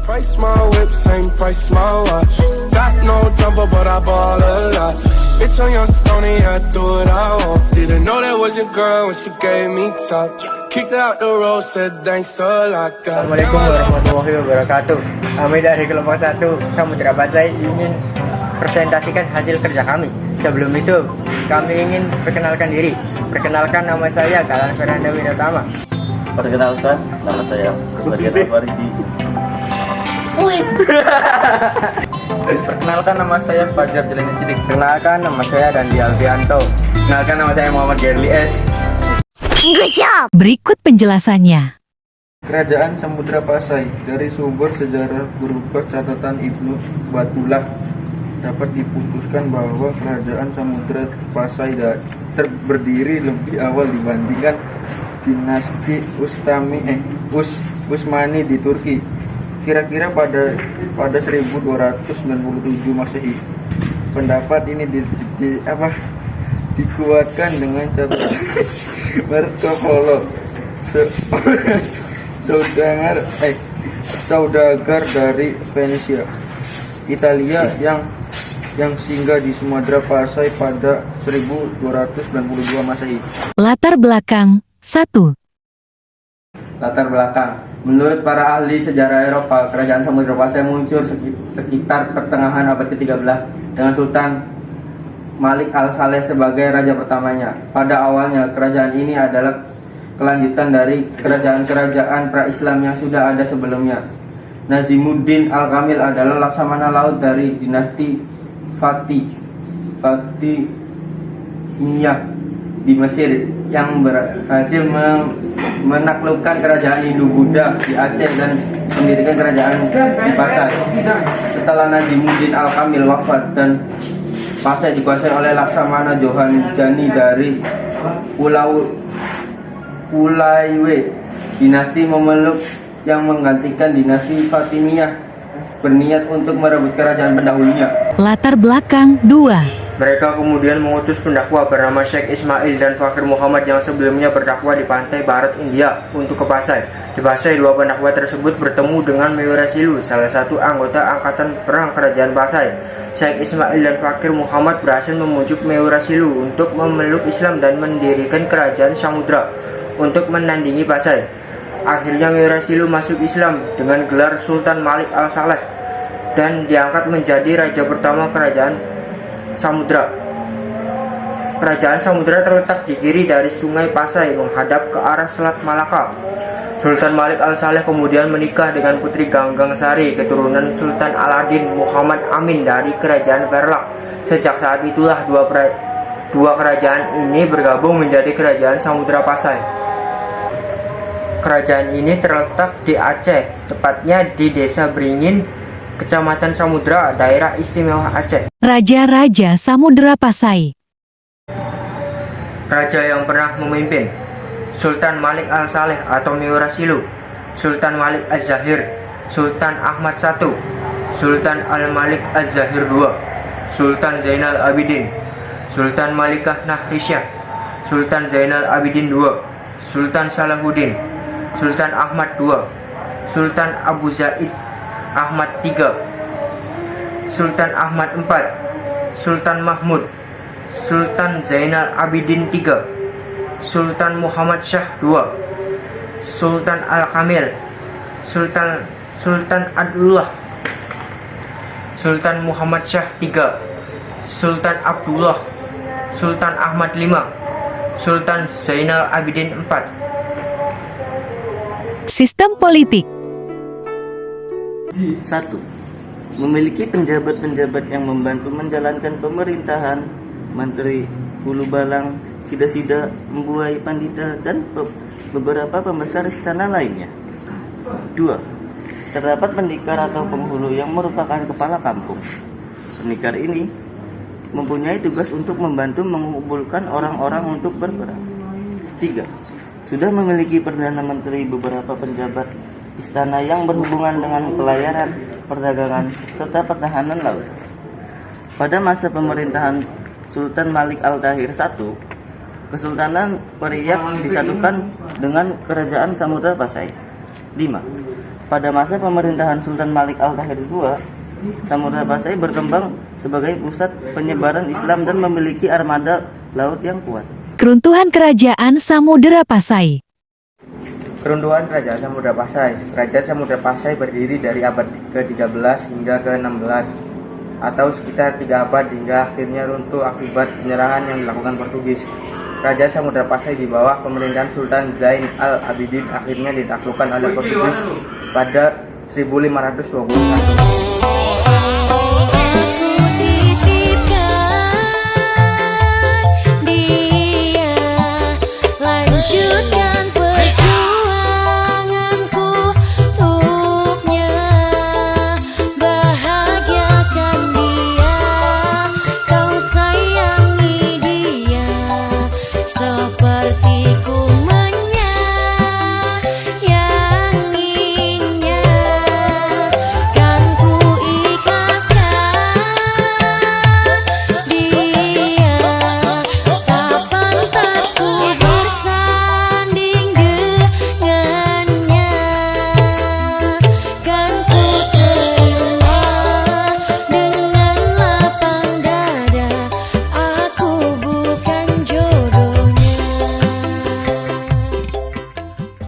Price my whip, same price my watch. Got no jumper, but I ball a lot. Bitch, I'm young stony, I do what I want. Didn't know that was your girl when she gave me top. Kicked out the road, said thanks a lot. Assalamualaikum warahmatullahi wabarakatuh. Kami dari kelompok 1 Samudra Pasai ingin presentasikan hasil kerja kami. Sebelum itu, kami ingin perkenalkan diri. Perkenalkan, nama saya Galan Fernanda Winotama. Perkenalkan, nama saya Kusmadian Alwarisi. Perkenalkan, nama saya Fajar Jelani Sidik. Perkenalkan, nama saya Dandi Alfianto. Perkenalkan, nama saya Muhammad Gerli S. Good job. Berikut penjelasannya. Kerajaan Samudra Pasai dari sumber sejarah berupa catatan Ibnu Battulah dapat diputuskan bahwa Kerajaan Samudra Pasai berdiri lebih awal dibandingkan dinasti Utsmani di Turki. Kira-kira pada 1297 Masehi. Pendapat ini dikuatkan dengan catatan Marco Polo, saudagar dari Venesia, Italia yang singgah di Sumatera Pasai pada 1292 Masehi. Latar belakang 1. Latar belakang. Menurut para ahli sejarah Eropa, Kerajaan Samudra Pasai muncul sekitar pertengahan abad ke-13 dengan Sultan Malik Al-Saleh sebagai raja pertamanya. Pada awalnya, kerajaan ini adalah kelanjutan dari kerajaan-kerajaan pra-Islam yang sudah ada sebelumnya. Nazimuddin Al-Kamil adalah laksamana laut dari dinasti Fatimiyah di Mesir yang berhasil menaklukkan kerajaan Hindu-Buddha di Aceh dan mendirikan kerajaan di Pasai. Setelah Nazimuddin Al-Kamil wafat dan Pasai dikuasai oleh laksamana Johan Jani dari Pulaiwe, dinasti Memeluk yang menggantikan dinasti Fatimiyah berniat untuk merebut kerajaan pendahulunya. Latar belakang 2. Mereka kemudian mengutus pendakwa bernama Syekh Ismail dan Fakir Muhammad yang sebelumnya berdakwah di pantai barat India untuk ke Pasai. Di Pasai, dua pendakwa tersebut bertemu dengan Mewurasilu, salah satu anggota angkatan perang kerajaan Pasai. Syekh Ismail dan Fakir Muhammad berhasil memujuk Mewurasilu untuk memeluk Islam dan mendirikan kerajaan Samudra untuk menandingi Pasai. Akhirnya Mewurasilu masuk Islam dengan gelar Sultan Malik Al-Saleh dan diangkat menjadi raja pertama kerajaan Samudra. Kerajaan Samudra terletak di kiri dari Sungai Pasai menghadap ke arah Selat Malaka. Sultan Malik Al-Saleh kemudian menikah dengan putri Ganggang Sari, keturunan Sultan Aladin Muhammad Amin dari kerajaan Perlak. Sejak saat itulah dua kerajaan ini bergabung menjadi kerajaan Samudra Pasai. Kerajaan ini terletak di Aceh, tepatnya di Desa Beringin, Kecamatan Samudra, Daerah Istimewa Aceh. Raja-Raja Samudra Pasai. Raja yang pernah memimpin: Sultan Malik Al-Saleh atau Mewurasilu, Sultan Malik Az-Zahir, Sultan Ahmad I, Sultan Al-Malik Az-Zahir II, Sultan Zainal Abidin, Sultan Malikah Nahrisyah, Sultan Zainal Abidin II, Sultan Salahuddin, Sultan Ahmad II, Sultan Abu Zaid Ahmad III, Sultan Ahmad IV, Sultan Mahmud, Sultan Zainal Abidin III, Sultan Muhammad Shah II, Sultan Al-Kamil, Sultan Abdullah, Sultan Muhammad Shah III, Sultan Abdullah, Sultan Ahmad V, Sultan Zainal Abidin IV. Sistem politik. 1. Memiliki penjabat-penjabat yang membantu menjalankan pemerintahan, Menteri, Hulu Balang, Sida-Sida, Membuai Pandita, dan beberapa pembesar istana lainnya. 2. Terdapat pendikar atau penghulu yang merupakan kepala kampung. Pendikar ini mempunyai tugas untuk membantu mengumpulkan orang-orang untuk berperang. 3. Sudah memiliki Perdana Menteri, beberapa penjabat istana yang berhubungan dengan pelayaran, perdagangan, serta pertahanan laut. Pada masa pemerintahan Sultan Malik Al-Tahir I, Kesultanan Periak disatukan dengan Kerajaan Samudra Pasai. 5. Pada masa pemerintahan Sultan Malik Al-Tahir II, Samudra Pasai berkembang sebagai pusat penyebaran Islam dan memiliki armada laut yang kuat. Keruntuhan Kerajaan Samudra Pasai. Keruntuhan Kerajaan Samudra Pasai. Kerajaan Samudra Pasai berdiri dari abad ke-13 hingga ke-16 atau sekitar 3 abad hingga akhirnya runtuh akibat penyerangan yang dilakukan Portugis. Kerajaan Samudra Pasai di bawah pemerintahan Sultan Zain al-Abidin akhirnya ditaklukkan oleh Portugis pada 1521.